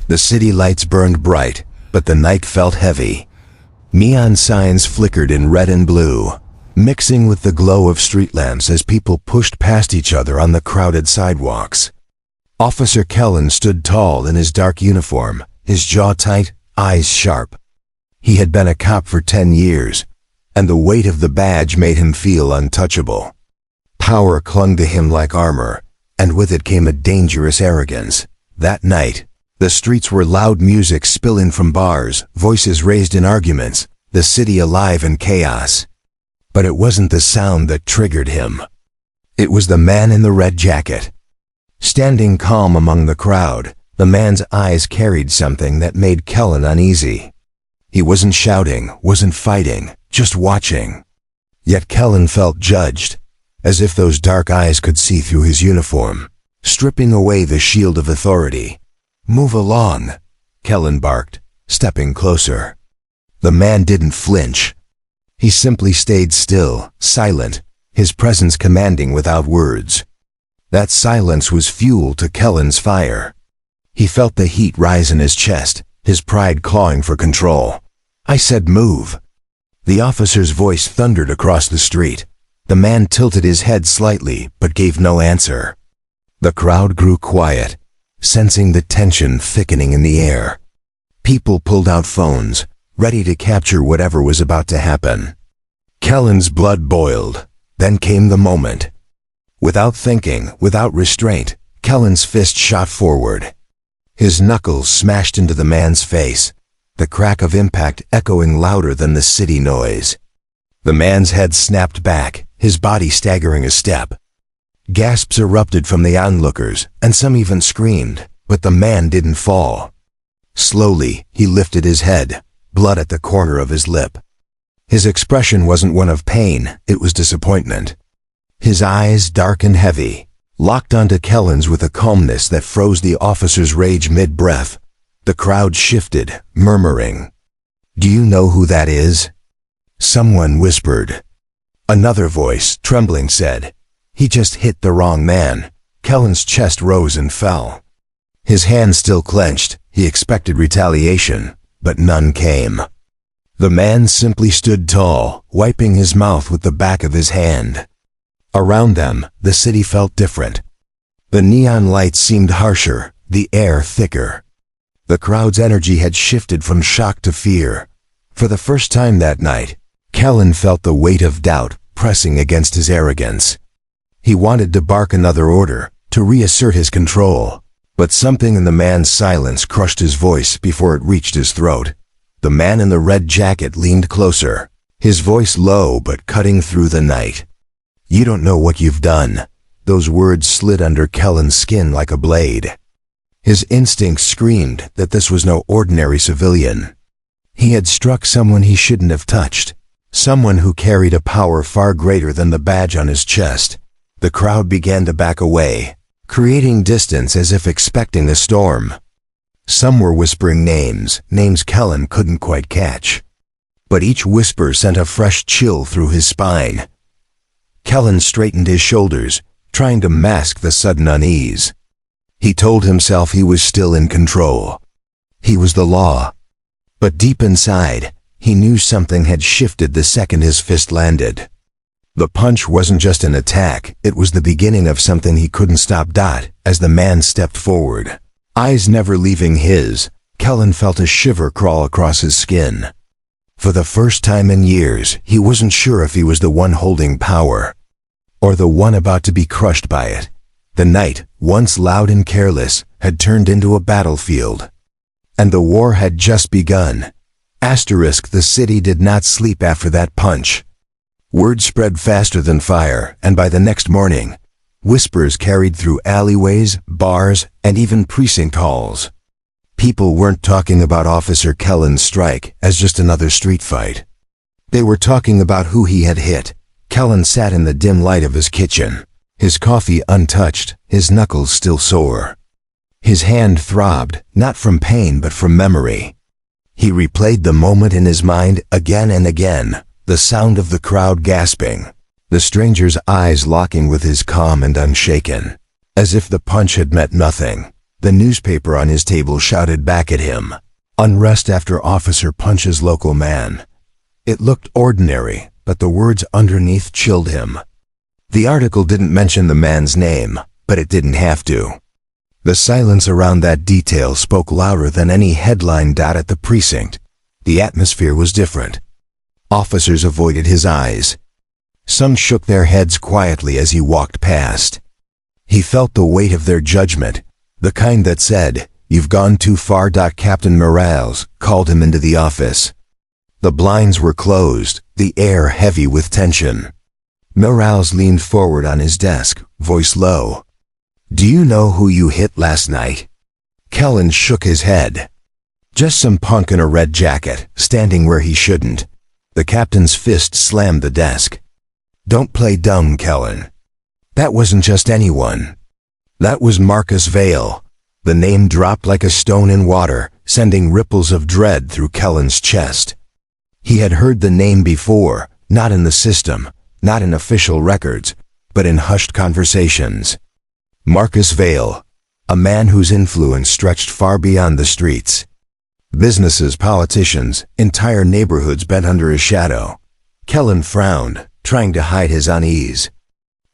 The city lights burned bright, but the night felt heavy. Neon signs flickered in red and blue, mixing with the glow of street lamps as people pushed past each other on the crowded sidewalks. Officer Kellen stood tall in his dark uniform, his jaw tight, eyes sharp. He had been a cop for 10 years, and the weight of the badge made him feel untouchable. Power clung to him like armor, and with it came a dangerous arrogance. That night, the streets were loud, music spilling from bars, voices raised in arguments, the city alive in chaos. But it wasn't the sound that triggered him. It was the man in the red jacket. Standing calm among the crowd, the man's eyes carried something that made Kellen uneasy. He wasn't shouting, wasn't fighting, just watching. Yet Kellen felt judged, as if those dark eyes could see through his uniform, stripping away the shield of authority. "Move along," Kellen barked, stepping closer. The man didn't flinch. He simply stayed still, silent, his presence commanding without words. That silence was fuel to Kellen's fire. He felt the heat rise in his chest, his pride clawing for control. "I said move." The officer's voice thundered across the street. The man tilted his head slightly, but gave no answer. The crowd grew quiet, sensing the tension thickening in the air. People pulled out phones, ready to capture whatever was about to happen. Kellen's blood boiled. Then came the moment. Without thinking, without restraint, Kellen's fist shot forward. His knuckles smashed into the man's face, the crack of impact echoing louder than the city noise. The man's head snapped back, his body staggering a step. Gasps erupted from the onlookers, and some even screamed, but the man didn't fall. Slowly, he lifted his head, blood at the corner of his lip. His expression wasn't one of pain, it was disappointment. His eyes, dark and heavy, locked onto Kellen's with a calmness that froze the officer's rage mid-breath. The crowd shifted, murmuring. "Do you know who that is?" Someone whispered. Another voice, trembling, said, "He just hit the wrong man." Kellen's chest rose and fell. His hands still clenched. He expected retaliation, but none came. The man simply stood tall, wiping his mouth with the back of his hand. Around them, the city felt different. The neon lights seemed harsher, the air thicker. The crowd's energy had shifted from shock to fear. For the first time that night, Kellen felt the weight of doubt pressing against his arrogance. He wanted to bark another order, to reassert his control, but something in the man's silence crushed his voice before it reached his throat. The man in the red jacket leaned closer, his voice low but cutting through the night. "You don't know what you've done." Those words slid under Kellen's skin like a blade. His instinct screamed that this was no ordinary civilian. He had struck someone he shouldn't have touched, someone who carried a power far greater than the badge on his chest. The crowd began to back away, creating distance as if expecting a storm. Some were whispering names Kellen couldn't quite catch. But each whisper sent a fresh chill through his spine. Kellen straightened his shoulders, trying to mask the sudden unease. He told himself he was still in control. He was the law. But deep inside, he knew something had shifted the second his fist landed. The punch wasn't just an attack, it was the beginning of something he couldn't stop. As the man stepped forward, eyes never leaving his, Kellen felt a shiver crawl across his skin. For the first time in years, he wasn't sure if he was the one holding power, or the one about to be crushed by it. The night, once loud and careless, had turned into a battlefield. And the war had just begun. The city did not sleep after that punch. Word spread faster than fire, and by the next morning, whispers carried through alleyways, bars, and even precinct halls. People weren't talking about Officer Kellen's strike as just another street fight. They were talking about who he had hit. Kellen sat in the dim light of his kitchen, his coffee untouched, his knuckles still sore. His hand throbbed, not from pain but from memory. He replayed the moment in his mind again and again, the sound of the crowd gasping, the stranger's eyes locking with his calm and unshaken, as if the punch had meant nothing. The newspaper on his table shouted back at him. Unrest after officer punches local man. It looked ordinary, but the words underneath chilled him. The article didn't mention the man's name, but it didn't have to. The silence around that detail spoke louder than any headline. At the precinct, the atmosphere was different. Officers avoided his eyes. Some shook their heads quietly as he walked past. He felt the weight of their judgment, the kind that said, "You've gone too far." Captain Morales called him into the office. The blinds were closed, the air heavy with tension. Morales leaned forward on his desk, voice low. "Do you know who you hit last night?" Kellen shook his head. "Just some punk in a red jacket, standing where he shouldn't." The captain's fist slammed the desk. "Don't play dumb, Kellen. That wasn't just anyone. That was Marcus Vale." The name dropped like a stone in water, sending ripples of dread through Kellen's chest. He had heard the name before, not in the system, not in official records, but in hushed conversations. Marcus Vale, a man whose influence stretched far beyond the streets. Businesses, politicians, entire neighborhoods bent under his shadow. Kellen frowned, trying to hide his unease.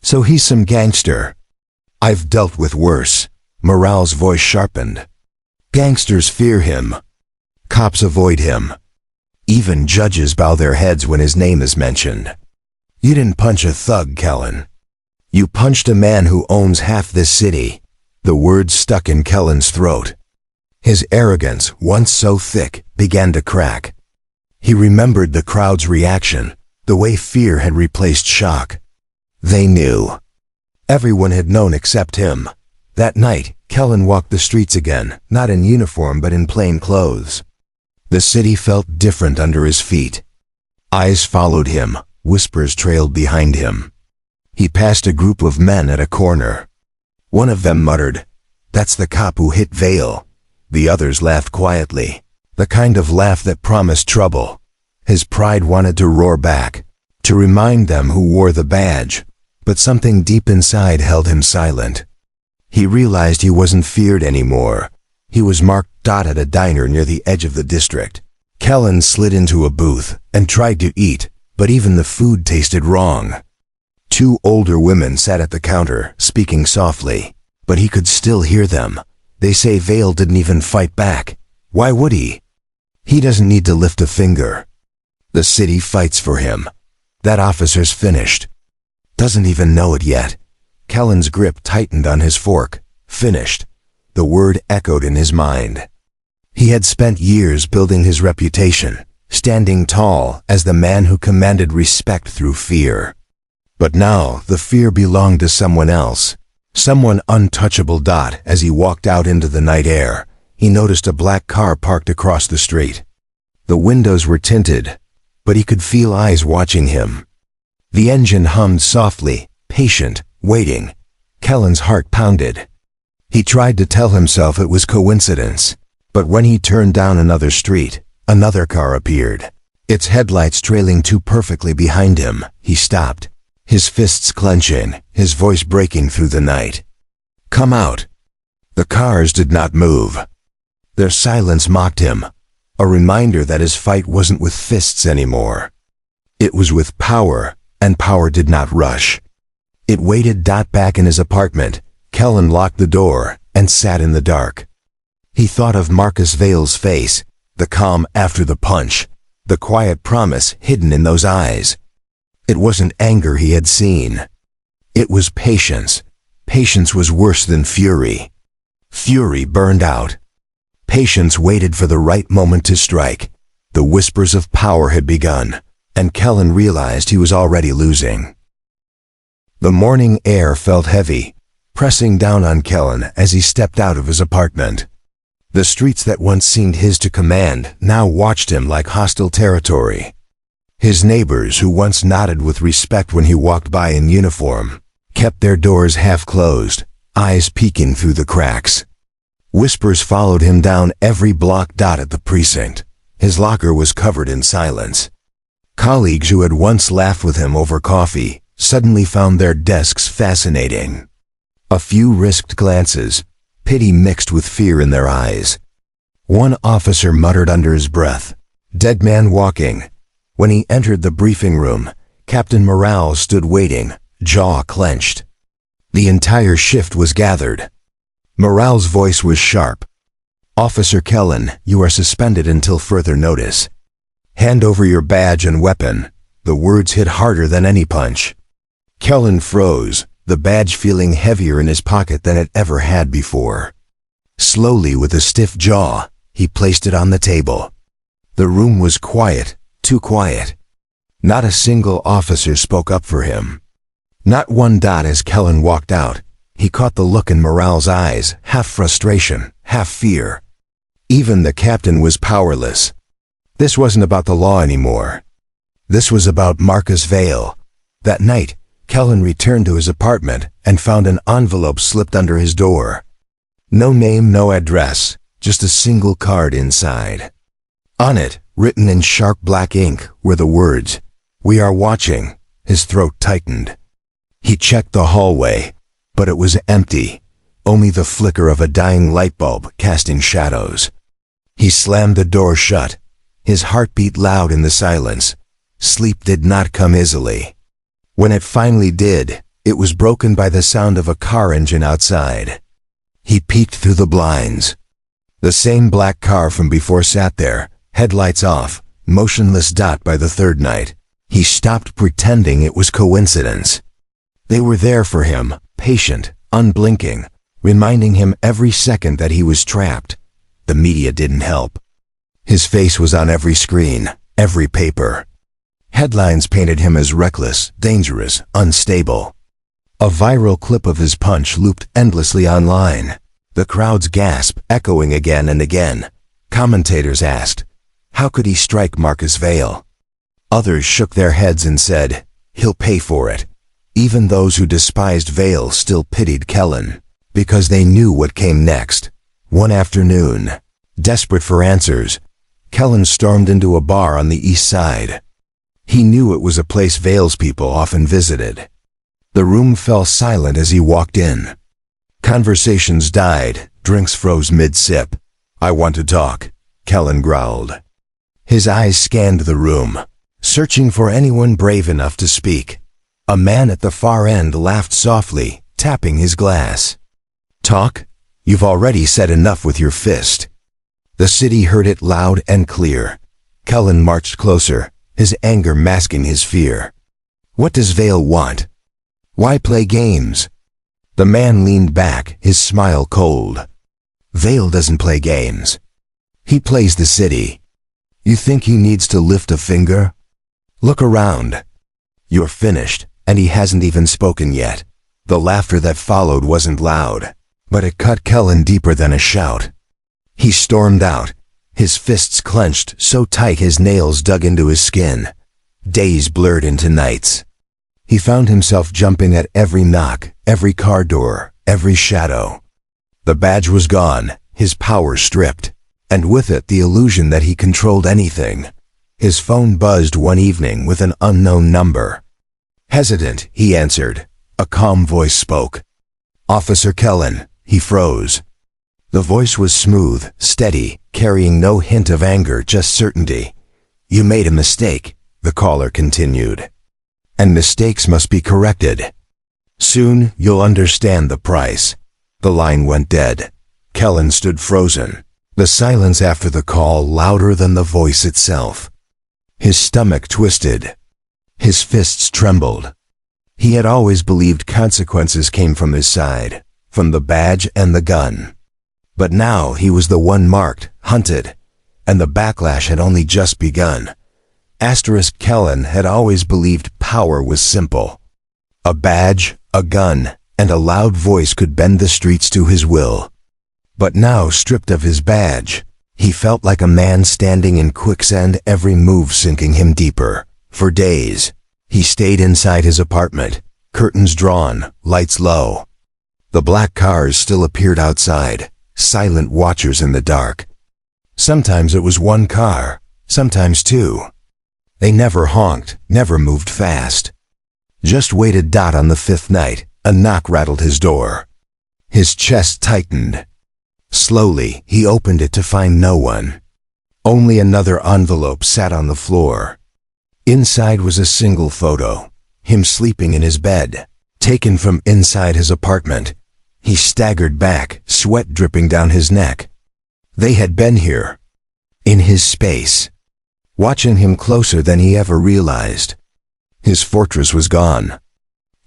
"So he's some gangster." "I've dealt with worse." Morale's voice sharpened. "Gangsters fear him. Cops avoid him. Even judges bow their heads when his name is mentioned. You didn't punch a thug, Kellen. You punched a man who owns half this city." The words stuck in Kellen's throat. His arrogance, once so thick, began to crack. He remembered the crowd's reaction, the way fear had replaced shock. They knew. Everyone had known except him. That night, Kellen walked the streets again, not in uniform but in plain clothes. The city felt different under his feet. Eyes followed him, whispers trailed behind him. He passed a group of men at a corner. One of them muttered, "That's the cop who hit Vale." The others laughed quietly, the kind of laugh that promised trouble. His pride wanted to roar back, to remind them who wore the badge, but something deep inside held him silent. He realized he wasn't feared anymore. He was marked. At a diner near the edge of the district. Kellen slid into a booth and tried to eat, but even the food tasted wrong. Two older women sat at the counter, speaking softly, but he could still hear them. "They say Vale didn't even fight back. Why would he? He doesn't need to lift a finger. The city fights for him. That officer's finished. Doesn't even know it yet." Kellen's grip tightened on his fork. Finished. The word echoed in his mind. He had spent years building his reputation, standing tall as the man who commanded respect through fear. But now the fear belonged to someone else, someone untouchable. As he walked out into the night air, he noticed a black car parked across the street. The windows were tinted, but he could feel eyes watching him. The engine hummed softly, patient, waiting. Kellen's heart pounded. He tried to tell himself it was coincidence, but when he turned down another street, another car appeared. Its headlights trailing too perfectly behind him, he stopped, his fists clenching, his voice breaking through the night. "Come out." The cars did not move. Their silence mocked him, a reminder that his fight wasn't with fists anymore. It was with power, and power did not rush. It waited. Back in his apartment, Kellen locked the door and sat in the dark. He thought of Marcus Vale's face, the calm after the punch, the quiet promise hidden in those eyes. It wasn't anger he had seen. It was patience. Patience was worse than fury. Fury burned out. Patience waited for the right moment to strike. The whispers of power had begun, and Kellen realized he was already losing. The morning air felt heavy, pressing down on Kellen as he stepped out of his apartment. The streets that once seemed his to command now watched him like hostile territory. His neighbors, who once nodded with respect when he walked by in uniform, kept their doors half closed, eyes peeking through the cracks. Whispers followed him down every block. At the precinct, his locker was covered in silence. Colleagues who had once laughed with him over coffee suddenly found their desks fascinating. A few risked glances, pity mixed with fear in their eyes. One officer muttered under his breath, "Dead man walking." When he entered the briefing room, Captain Morale stood waiting, jaw clenched. The entire shift was gathered. Morale's voice was sharp. "Officer Kellen, you are suspended until further notice. Hand over your badge and weapon." The words hit harder than any punch. Kellen froze, the badge feeling heavier in his pocket than it ever had before. Slowly, with a stiff jaw, he placed it on the table. The room was quiet, too quiet. Not a single officer spoke up for him. Not one dot as Kellen walked out. He caught the look in Morale's eyes, half frustration, half fear. Even the captain was powerless. This wasn't about the law anymore. This was about Marcus Vale. That night, Kellen returned to his apartment and found an envelope slipped under his door. No name, no address, just a single card inside. On it, written in sharp black ink, were the words, "We are watching." His throat tightened. He checked the hallway, but it was empty, only the flicker of a dying light bulb casting shadows. He slammed the door shut, his heart beat loud in the silence. Sleep did not come easily. When it finally did, it was broken by the sound of a car engine outside. He peeked through the blinds. The same black car from before sat there, headlights off, motionless dot by the third night. He stopped pretending it was coincidence. They were there for him, patient, unblinking, reminding him every second that he was trapped. The media didn't help. His face was on every screen, every paper. Headlines painted him as reckless, dangerous, unstable. A viral clip of his punch looped endlessly online. The crowd's gasp echoing again and again. Commentators asked, how could he strike Marcus Vale? Others shook their heads and said, he'll pay for it. Even those who despised Vale still pitied Kellen, because they knew what came next. One afternoon, desperate for answers, Kellen stormed into a bar on the east side. He knew it was a place Vale's people often visited. The room fell silent as he walked in. Conversations died, drinks froze mid-sip. "I want to talk," Kellen growled. His eyes scanned the room, searching for anyone brave enough to speak. A man at the far end laughed softly, tapping his glass. "Talk? You've already said enough with your fist." The city heard it loud and clear. Kellen marched closer, his anger masking his fear. "What does Vale want? Why play games?" The man leaned back, his smile cold. "Vale doesn't play games. He plays the city. You think he needs to lift a finger? Look around. You're finished, and he hasn't even spoken yet." The laughter that followed wasn't loud, but it cut Kellen deeper than a shout. He stormed out, his fists clenched so tight his nails dug into his skin. Days blurred into nights. He found himself jumping at every knock, every car door, every shadow. The badge was gone, his power stripped, and with it the illusion that he controlled anything. His phone buzzed one evening with an unknown number. Hesitant, he answered. A calm voice spoke. "Officer Kellen." He froze. The voice was smooth, steady, carrying no hint of anger, just certainty. "You made a mistake," the caller continued. "And mistakes must be corrected. Soon you'll understand the price." The line went dead. Kellen stood frozen, the silence after the call louder than the voice itself. His stomach twisted. His fists trembled. He had always believed consequences came from his side, from the badge and the gun. But now he was the one marked, hunted, and the backlash had only just begun. Kellen had always believed power was simple. A badge, a gun, and a loud voice could bend the streets to his will. But now, stripped of his badge, he felt like a man standing in quicksand, every move sinking him deeper. For days, he stayed inside his apartment, curtains drawn, lights low. The black cars still appeared outside, silent watchers in the dark. Sometimes it was one car, sometimes two. They never honked, never moved fast. Just waited. On the fifth night, a knock rattled his door. His chest tightened. Slowly, he opened it to find no one. Only another envelope sat on the floor. Inside was a single photo, him sleeping in his bed, taken from inside his apartment. He staggered back, sweat dripping down his neck. They had been here, in his space, watching him closer than he ever realized. His fortress was gone.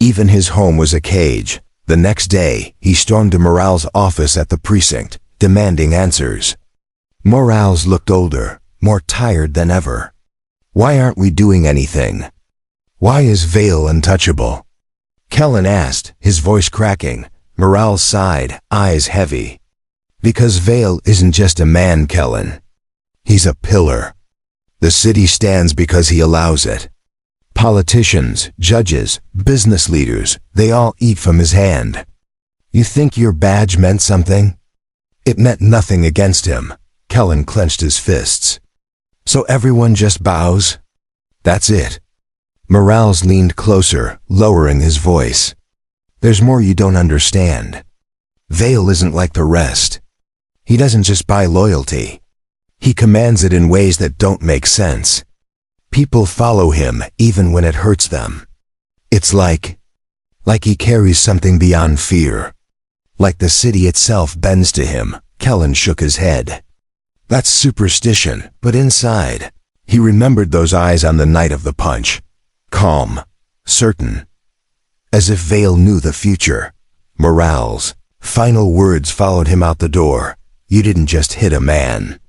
Even his home was a cage. The next day, he stormed to Morale's office at the precinct, demanding answers. Morales looked older, more tired than ever. "Why aren't we doing anything? Why is Vale untouchable?" Kellen asked, his voice cracking. Morales sighed, eyes heavy. "Because Vale isn't just a man, Kellen. He's a pillar. The city stands because he allows it. Politicians, judges, business leaders, they all eat from his hand. You think your badge meant something?" It meant nothing against him. Kellen clenched his fists. "So everyone just bows? That's it?" Morales leaned closer, lowering his voice. "There's more you don't understand. Vale isn't like the rest. He doesn't just buy loyalty. He commands it in ways that don't make sense. People follow him even when it hurts them. It's like he carries something beyond fear. Like the city itself bends to him." Kellen shook his head. "That's superstition, but inside." He remembered those eyes on the night of the punch. Calm, certain, as if Vale knew the future. Morales' final words followed him out the door. "You didn't just hit a man.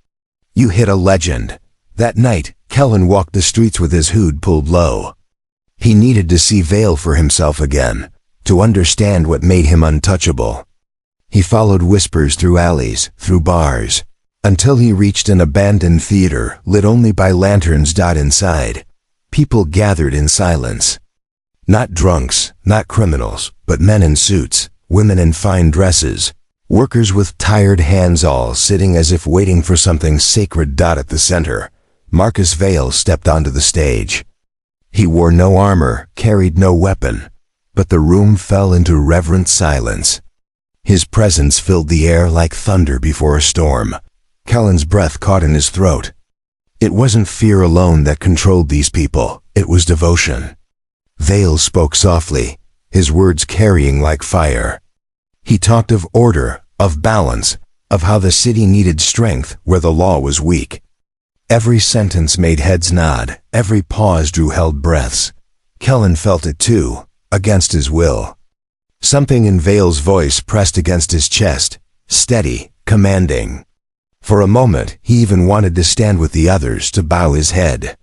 You hit a legend." That night, Kellen walked the streets with his hood pulled low. He needed to see Vale for himself again, to understand what made him untouchable. He followed whispers through alleys, through bars, until he reached an abandoned theater lit only by lanterns. Inside, people gathered in silence. Not drunks, not criminals, but men in suits, women in fine dresses, workers with tired hands, all sitting as if waiting for something sacred. At the center, Marcus Vale stepped onto the stage. He wore no armor, carried no weapon, but the room fell into reverent silence. His presence filled the air like thunder before a storm. Kellen's breath caught in his throat. It wasn't fear alone that controlled these people, it was devotion. Vale spoke softly, his words carrying like fire. He talked of order, of balance, of how the city needed strength where the law was weak. Every sentence made heads nod, every pause drew held breaths. Kellen felt it too, against his will. Something in Vale's voice pressed against his chest, steady, commanding. For a moment, he even wanted to stand with the others, to bow his head.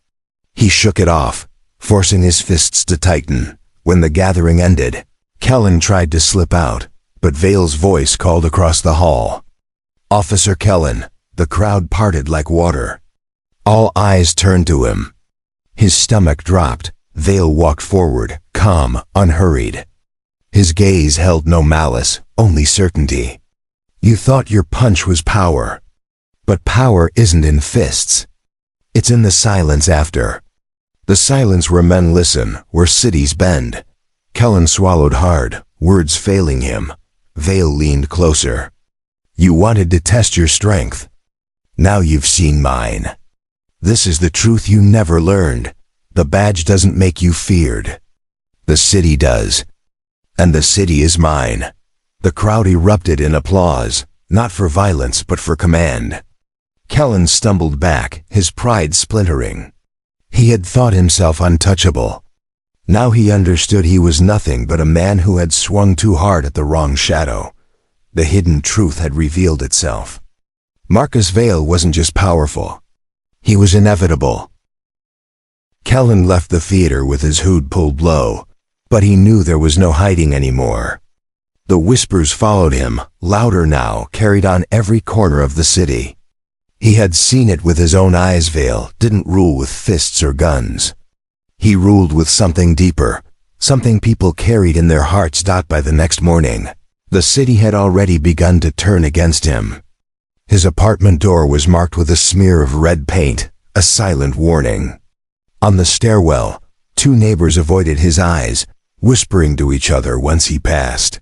He shook it off, forcing his fists to tighten. When the gathering ended, Kellen tried to slip out, but Vale's voice called across the hall. "Officer Kellen." The crowd parted like water. All eyes turned to him. His stomach dropped. Vale walked forward, calm, unhurried. His gaze held no malice, only certainty. "You thought your punch was power. But power isn't in fists. It's in the silence after. The silence where men listen, where cities bend." Kellen swallowed hard, words failing him. Vale leaned closer. "You wanted to test your strength. Now you've seen mine. This is the truth you never learned. The badge doesn't make you feared. The city does. And the city is mine." The crowd erupted in applause, not for violence but for command. Kellen stumbled back, his pride splintering. He had thought himself untouchable. Now he understood he was nothing but a man who had swung too hard at the wrong shadow. The hidden truth had revealed itself. Marcus Vale wasn't just powerful. He was inevitable. Kellen left the theater with his hood pulled low, but he knew there was no hiding anymore. The whispers followed him, louder now, carried on every corner of the city. He had seen it with his own eyes. Vale didn't rule with fists or guns. He ruled with something deeper, something people carried in their hearts. By the next morning, the city had already begun to turn against him. His apartment door was marked with a smear of red paint, a silent warning. On the stairwell, two neighbors avoided his eyes, whispering to each other once he passed.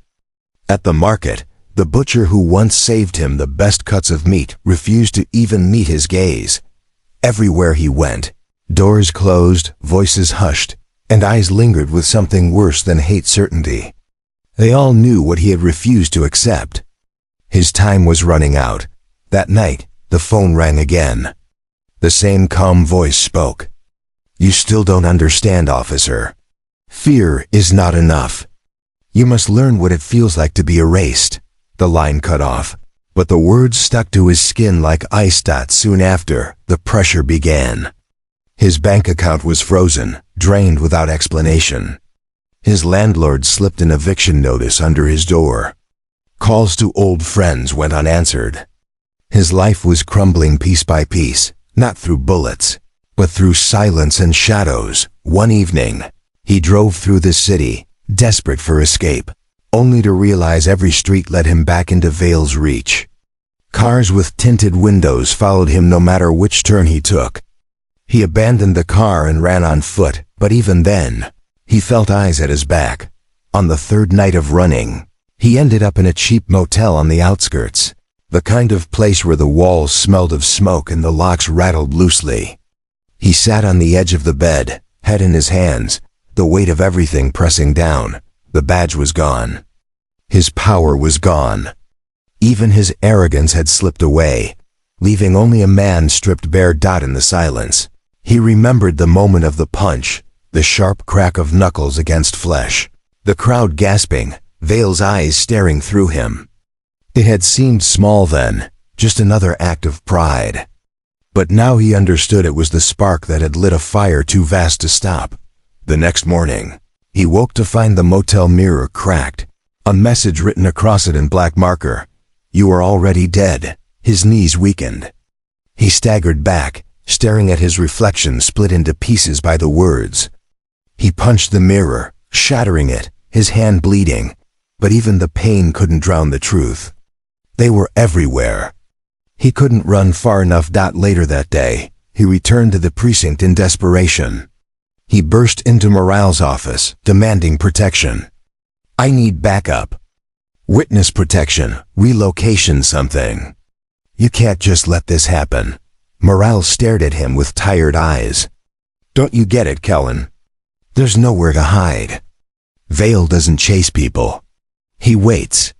At the market, The butcher who once saved him the best cuts of meat refused to even meet his gaze. Everywhere he went, doors closed, voices hushed, and eyes lingered with something worse than hate certainty. They all knew what he had refused to accept. His time was running out. That night, the phone rang again. The same calm voice spoke. "You still don't understand, officer. Fear is not enough. You must learn what it feels like to be erased." The line cut off, but the words stuck to his skin like ice dots. Soon after, the pressure began. His bank account was frozen, drained without explanation. His landlord slipped an eviction notice under his door. Calls to old friends went unanswered. His life was crumbling piece by piece, not through bullets, but through silence and shadows. One evening, he drove through the city, desperate for escape, only to realize every street led him back into Vale's reach. Cars with tinted windows followed him no matter which turn he took. He abandoned the car and ran on foot, but even then, he felt eyes at his back. On the third night of running, he ended up in a cheap motel on the outskirts, the kind of place where the walls smelled of smoke and the locks rattled loosely. He sat on the edge of the bed, head in his hands, the weight of everything pressing down. The badge was gone. His power was gone. Even his arrogance had slipped away, leaving only a man stripped bare. In the silence, he remembered the moment of the punch, the sharp crack of knuckles against flesh, the crowd gasping, Vale's eyes staring through him. It had seemed small then, just another act of pride. But now he understood it was the spark that had lit a fire too vast to stop. The next morning, he woke to find the motel mirror cracked, a message written across it in black marker. "You are already dead." His knees weakened. He staggered back, staring at his reflection split into pieces by the words. He punched the mirror, shattering it, his hand bleeding, but even the pain couldn't drown the truth. They were everywhere. He couldn't run far enough. Later that day, he returned to the precinct in desperation. He burst into Morale's office, demanding protection. "I need backup. Witness protection, relocation, something. You can't just let this happen." Morale stared at him with tired eyes. "Don't you get it, Kellen? There's nowhere to hide. Vale doesn't chase people. He waits.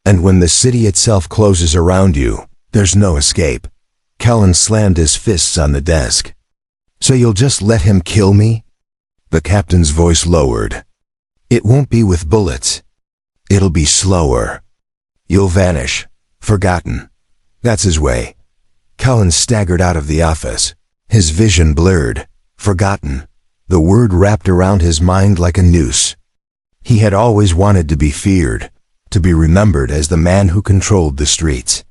And when the city itself closes around you, there's no escape." Kellen slammed his fists on the desk. "So you'll just let him kill me?" The captain's voice lowered. "It won't be with bullets. It'll be slower. You'll vanish, forgotten." That's his way. Kellen staggered out of the office, his vision blurred. Forgotten. The word wrapped around his mind like a noose. He had always wanted to be feared, to be remembered as the man who controlled the streets.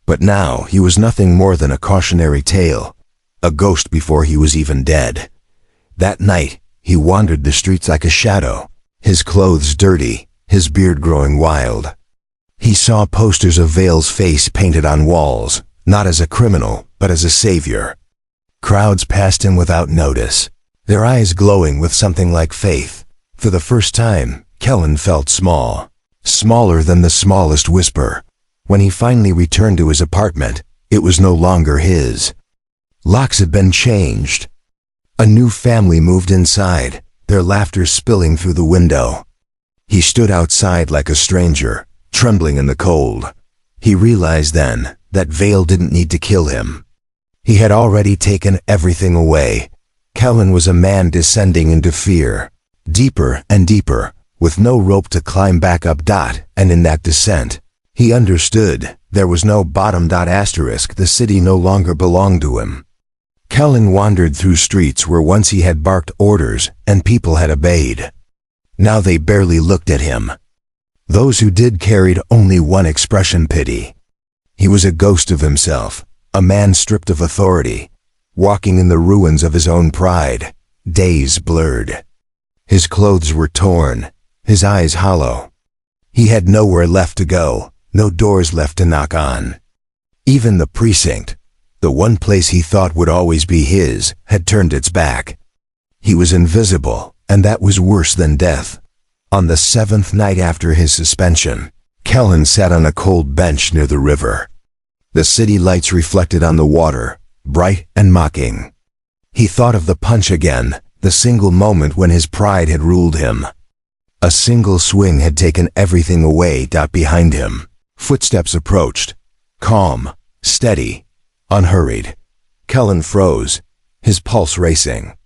But now he was nothing more than a cautionary tale, a ghost before he was even dead. That night, he wandered the streets like a shadow, his clothes dirty, his beard growing wild. He saw posters of Vale's face painted on walls, not as a criminal, but as a savior. Crowds passed him without notice, their eyes glowing with something like faith. For the first time, Kellen felt small, smaller than the smallest whisper. When he finally returned to his apartment, it was no longer his. Locks had been changed. A new family moved inside, their laughter spilling through the window. He stood outside like a stranger, trembling in the cold. He realized then that Vale didn't need to kill him. He had already taken everything away. Kellen was a man descending into fear, deeper and deeper, with no rope to climb back up. And in that descent, he understood there was no bottom. The city no longer belonged to him. Kellen wandered through streets where once he had barked orders and people had obeyed. Now they barely looked at him. Those who did carried only one expression: pity. He was a ghost of himself, a man stripped of authority, walking in the ruins of his own pride, days blurred. His clothes were torn, his eyes hollow. He had nowhere left to go, no doors left to knock on. Even the precinct, the one place he thought would always be his, had turned its back. He was invisible, and that was worse than death. On the 7th night after his suspension, Kellen sat on a cold bench near the river. The city lights reflected on the water, bright and mocking. He thought of the punch again, the single moment when his pride had ruled him. A single swing had taken everything away. Behind him, footsteps approached. Calm, steady, unhurried. Kellen froze, his pulse racing.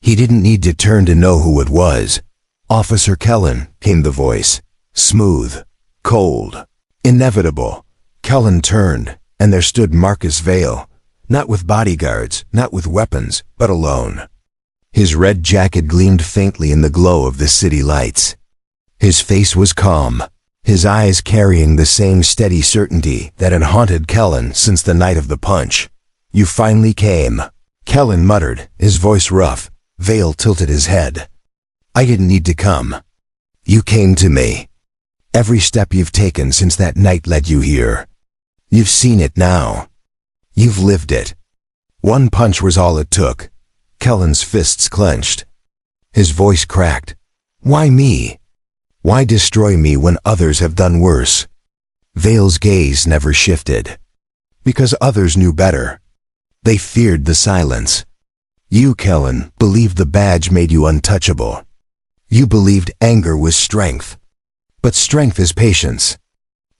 He didn't need to turn to know who it was. "Officer Kellen," came the voice. Smooth, cold, inevitable. Kellen turned, and there stood Marcus Vale, not with bodyguards, not with weapons, but alone. His red jacket gleamed faintly in the glow of the city lights. His face was calm, his eyes carrying the same steady certainty that had haunted Kellen since the night of the punch. "You finally came," Kellen muttered, his voice rough. Vale tilted his head. "I didn't need to come. You came to me. Every step you've taken since that night led you here. You've seen it now. You've lived it." One punch was all it took. Kellen's fists clenched. His voice cracked. "Why me? Why destroy me when others have done worse?" Vale's gaze never shifted. Because others knew better. They feared the silence. You, Kellen, believed the badge made you untouchable. You believed anger was strength. But strength is patience.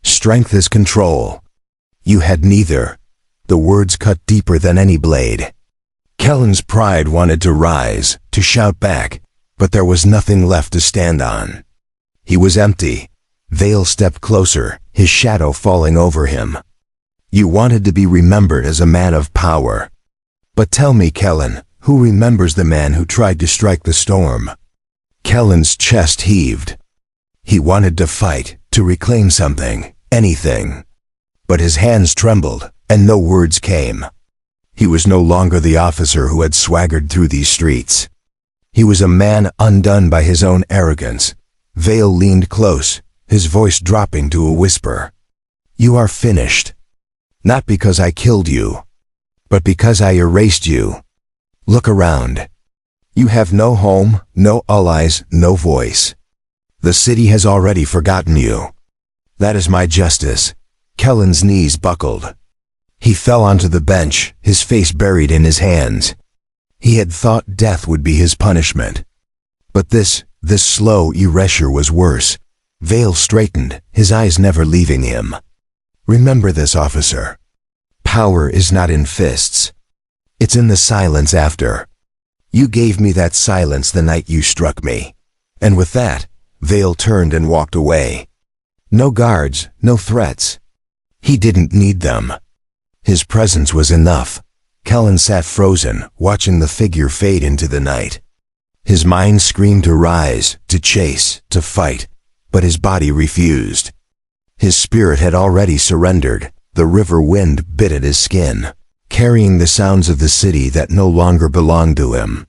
Strength is control. You had neither. The words cut deeper than any blade. Kellen's pride wanted to rise, to shout back, but there was nothing left to stand on. He was empty. Vale stepped closer, his shadow falling over him. "You wanted to be remembered as a man of power. But tell me, Kellen, who remembers the man who tried to strike the storm?" Kellen's chest heaved. He wanted to fight, to reclaim something, anything. But his hands trembled, and no words came. He was no longer the officer who had swaggered through these streets. He was a man undone by his own arrogance. Vale leaned close, his voice dropping to a whisper. "You are finished. Not because I killed you, but because I erased you. Look around. You have no home, no allies, no voice. The city has already forgotten you. That is my justice." Kellen's knees buckled. He fell onto the bench, his face buried in his hands. He had thought death would be his punishment. But this slow erasure was worse. Vale straightened, his eyes never leaving him. "Remember this, officer. Power is not in fists. It's in the silence after. You gave me that silence the night you struck me." And with that, Vale turned and walked away. No guards, no threats. He didn't need them. His presence was enough. Kellen sat frozen, watching the figure fade into the night. His mind screamed to rise, to chase, to fight, but his body refused. His spirit had already surrendered. The river wind bit at his skin, carrying the sounds of the city that no longer belonged to him.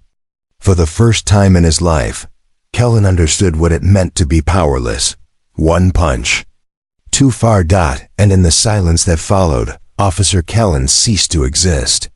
For the first time in his life, Kellen understood what it meant to be powerless. One punch. Too far. And in the silence that followed, Officer Kellen ceased to exist.